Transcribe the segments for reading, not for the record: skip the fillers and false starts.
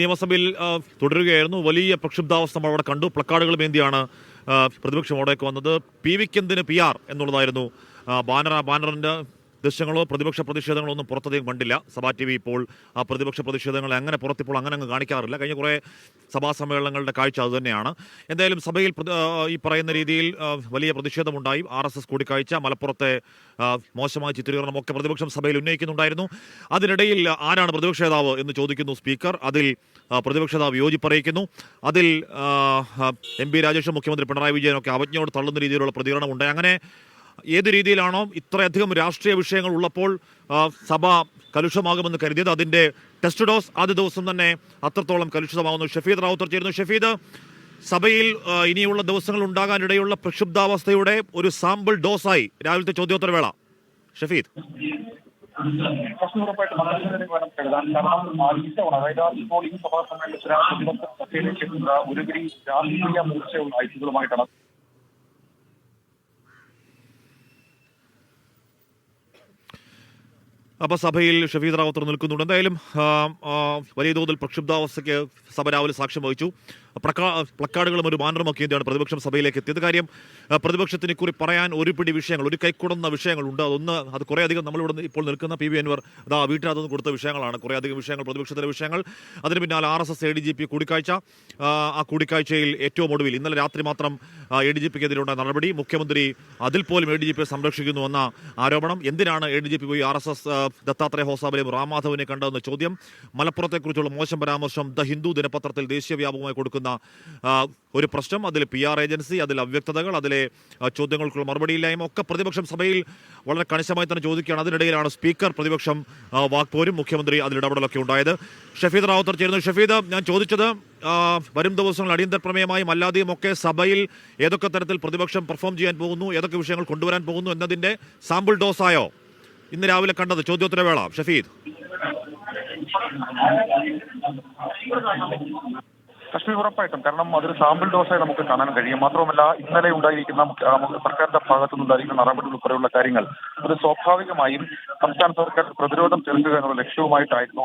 നിയമസഭയിൽ തുടരുകയായിരുന്നു. വലിയ പ്രക്ഷുബ്ധാവസ്ഥ നമ്മൾ അവിടെ കണ്ടു. പ്ലക്കാർഡുകളും ഏന്തിയാണ് പ്രതിപക്ഷം അവിടേക്ക് വന്നത്. PVക്ക് എന്തിന് PR എന്നുള്ളതായിരുന്നു ബാനറിന്റെ ദൃശ്യങ്ങളോ പ്രതിപക്ഷ പ്രതിഷേധങ്ങളോ ഒന്നും പുറത്തധികം കണ്ടില്ല. സഭാ TV ഇപ്പോൾ ആ പ്രതിപക്ഷ പ്രതിഷേധങ്ങൾ അങ്ങനെ പുറത്തിപ്പോൾ അങ്ങനെ അങ്ങ് കാണിക്കാറില്ല. കഴിഞ്ഞ കുറേ സഭാ സമ്മേളനങ്ങളുടെ കാഴ്ച അതുതന്നെയാണ്. എന്തായാലും സഭയിൽ ഈ പറയുന്ന രീതിയിൽ വലിയ പ്രതിഷേധമുണ്ടായി. RSS കൂടിക്കാഴ്ച, മലപ്പുറത്തെ മോശമായ ചിത്രീകരണമൊക്കെ പ്രതിപക്ഷം സഭയിൽ ഉന്നയിക്കുന്നുണ്ടായിരുന്നു. അതിനിടയിൽ ആരാണ് പ്രതിപക്ഷ നേതാവ് എന്ന് ചോദിക്കുന്നു സ്പീക്കർ. അതിൽ പ്രതിപക്ഷ നേതാവ് യോജിപ്പറിയിക്കുന്നു. അതിൽ MP രാജേഷും മുഖ്യമന്ത്രി പിണറായി വിജയനൊക്കെ അവജ്ഞയോട് തള്ളുന്ന രീതിയിലുള്ള പ്രതികരണം ഉണ്ടായി. അങ്ങനെ ഏത് രീതിയിലാണോ ഇത്രയധികം രാഷ്ട്രീയ വിഷയങ്ങൾ ഉള്ളപ്പോൾ സഭ കലുഷിതമാകുമെന്ന് കരുതിയത്, അതിൻ്റെ ടെസ്റ്റ് ഡോസ് ആദ്യ ദിവസം തന്നെ അത്രത്തോളം കലുഷിതമാകുന്നു. ഷഫീദ് റാവുത്തർ ചേരുന്നു. ഷഫീദ്, സഭയിൽ ഇനിയുള്ള ദിവസങ്ങൾ ഉണ്ടാകാനിടയുള്ള പ്രക്ഷുബ്ധാവസ്ഥയുടെ ഒരു സാമ്പിൾ ഡോസായി രാവിലത്തെ ചോദ്യോത്തരവേള. ഷഫീദ്, ഇപ്പോൾ ഈ സഭാ സമ്മേളനത്തിലേക്ക് ഒരുപിടി രാഷ്ട്രീയ മൂർച്ചയുള്ള ഐക്യങ്ങളുമായിട്ടാണ്. അപ്പോൾ സഭയിൽ ഷഫീദ് റാവുത്തർ നിൽക്കുന്നുണ്ട്. എന്തായാലും വലിയ തോതിൽ പ്രക്ഷുബ്ധാവസ്ഥയ്ക്ക് സഭ രാവിലെ സാക്ഷ്യം വഹിച്ചു. പ്ലക്കാർഡുകളും ഒരു ബാനറുമൊക്കെ എന്താണ് പ്രതിപക്ഷം സഭയിലേക്ക് എത്തിയത്. കാര്യം പ്രതിപക്ഷത്തിന് കുറി പറയാൻ ഒരു പിടി വിഷയങ്ങൾ, ഒരു കൈക്കൊടുന്ന വിഷയങ്ങളുണ്ട്. അത് കുറേയധികം നമ്മളിവിടെ ഇപ്പോൾ നിൽക്കുന്ന PV അൻവർ വീട്ടിനകത്തുനിന്ന് കൊടുത്ത വിഷയങ്ങളാണ്. കുറേയധികം വിഷയങ്ങൾ, പ്രതിപക്ഷത്തിലെ വിഷയങ്ങൾ. അതിന് പിന്നാലെ RSS ADGP കൂടിക്കാഴ്ച. ആ കൂടിക്കാഴ്ചയിൽ ഏറ്റവും ഒടുവിൽ ഇന്നലെ രാത്രി മാത്രം ADGPക്കെതിരെയുണ്ടായ നടപടി. മുഖ്യമന്ത്രി അതിൽ പോലും ADGPയെ സംരക്ഷിക്കുന്നുവെന്ന ആരോപണം. എന്തിനാണ് ADGP പോയി RSS ദത്താത്രേയ ഹോസാബിലെയും റാംമാധവനെ കണ്ടതെന്ന ചോദ്യം. മലപ്പുറത്തെക്കുറിച്ചുള്ള മോശം പരാമർശം ദ ഹിന്ദു ദിനപത്രത്തിൽ ദേശീയവ്യാപകമായി കൊടുക്കുന്ന ഒരു പ്രശ്നം, അതിൽ PR ഏജൻസി, അതിൽ അവ്യക്തതകൾ, അതിലെ ചോദ്യങ്ങൾക്കുള്ള മറുപടിയില്ലായ്മ ഒക്കെ പ്രതിപക്ഷം സഭയിൽ വളരെ കണിശമായി തന്നെ ചോദിക്കുകയാണ്. അതിനിടയിലാണ് സ്പീക്കർ പ്രതിപക്ഷം വാക്പോരും മുഖ്യമന്ത്രി അതിലിടപെടലൊക്കെ ഉണ്ടായത്. ഷഫീദ് റാവുത്തർ ചേരുന്നു. ഷഫീദ്, ഞാൻ ചോദിച്ചത് വരും ദിവസങ്ങൾ അടിയന്തര പ്രമേയമായും അല്ലാതെയും ഒക്കെ സഭയിൽ ഏതൊക്കെ തരത്തിൽ പ്രതിപക്ഷം പെർഫോം ചെയ്യാൻ പോകുന്നു, ഏതൊക്കെ വിഷയങ്ങൾ കൊണ്ടുവരാൻ പോകുന്നു എന്നതിൻ്റെ സാമ്പിൾ ഡോസായോ ഇന്ന് രാവിലെ കണ്ടത് ചോദ്യോത്തരവേള? ഷഫീദ്, കശ്മീർ ഉറപ്പായിട്ടും, കാരണം അതൊരു സാമ്പിൾ ഡോസായി നമുക്ക് കാണാൻ കഴിയും. മാത്രവുമല്ല, ഇന്നലെ ഉണ്ടായിരിക്കുന്ന സർക്കാരിന്റെ ഭാഗത്തു നിന്നുണ്ടായിരിക്കുന്ന നടപടി ഉൾപ്പെടെയുള്ള കാര്യങ്ങൾ അത് സ്വാഭാവികമായും സംസ്ഥാന സർക്കാർ പ്രതിരോധം ചെലുത്തുക എന്നുള്ള ലക്ഷ്യവുമായിട്ടായിരുന്നു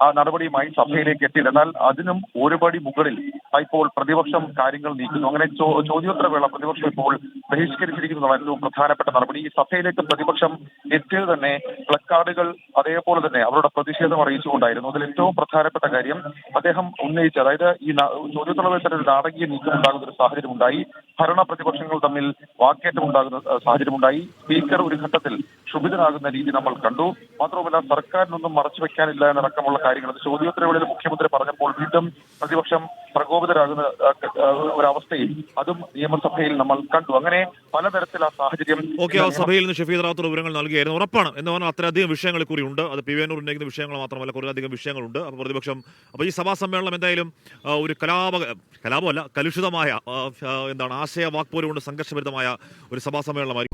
ആ നടപടിയുമായി സഭയിലേക്ക് എത്തിയത്. എന്നാൽ അതിനും ഒരുപടി മുകളിൽ ഇപ്പോൾ പ്രതിപക്ഷം കാര്യങ്ങൾ നീക്കുന്നു. അങ്ങനെ ചോദ്യോത്തരവേള പ്രതിപക്ഷം ഇപ്പോൾ ബഹിഷ്കരിച്ചിരിക്കുന്നതാണ് ഏറ്റവും പ്രധാനപ്പെട്ട നടപടി. ഈ സഭയിലേക്ക് പ്രതിപക്ഷം എത്തിയത് തന്നെ പ്ലക്കാർഡുകൾ അതേപോലെ തന്നെ അവരുടെ പ്രതിഷേധം അറിയിച്ചുകൊണ്ടായിരുന്നു. അതിൽ ഏറ്റവും പ്രധാനപ്പെട്ട കാര്യം അദ്ദേഹം ഉന്നയിച്ച, അതായത് ഈ ചോദ്യോത്തരവേളയിൽ ഒരു നാടകീയ നീക്കം ഉണ്ടാകുന്ന ഒരു സാഹചര്യം ഉണ്ടായി. ഭരണ പ്രതിപക്ഷങ്ങൾ തമ്മിൽ വാക്കേറ്റം ഉണ്ടാകുന്ന സാഹചര്യമുണ്ടായി. സ്പീക്കർ ഒരു ഘട്ടത്തിൽ ക്ഷുഭിതനാകുന്ന രീതി നമ്മൾ കണ്ടു. മാത്രവുമല്ല, സർക്കാരിനൊന്നും മറച്ചു വെക്കാനില്ല എന്നടക്കമുള്ള കാര്യങ്ങൾ ചോദ്യോത്തരവേളയിൽ മുഖ്യമന്ത്രി പറഞ്ഞപ്പോൾ വീണ്ടും പ്രതിപക്ഷം പ്രകോപിതരാകുന്ന ഒരവസ്ഥയിൽ അതും നിയമസഭയിൽ നമ്മൾ കണ്ടു. അങ്ങനെ പലതരത്തിൽ ആ സാഹചര്യം സഭയിൽ നിന്ന് ഷഫീദ് റാവുത്തർ വിവരങ്ങൾ നൽകിയായിരുന്നു. ഉറപ്പാണ് എന്ന് പറഞ്ഞാൽ അത്രയധികം വിഷയങ്ങൾ കൂടി ഉണ്ട്. അത് PV അൻവർ ഉന്നയിക്കുന്ന വിഷയങ്ങൾ മാത്രമല്ല, കുറേയധികം വിഷയങ്ങളുണ്ട്. അപ്പോൾ പ്രതിപക്ഷം ഈ സഭാ സമ്മേളനം എന്തായാലും ഒരു കലാപമല്ല, കലുഷിതമായ ആശയ വാക്പോര് കൊണ്ട് സംഘർഷഭരിതമായ ഒരു സഭാ സമ്മേളനമായിരിക്കും.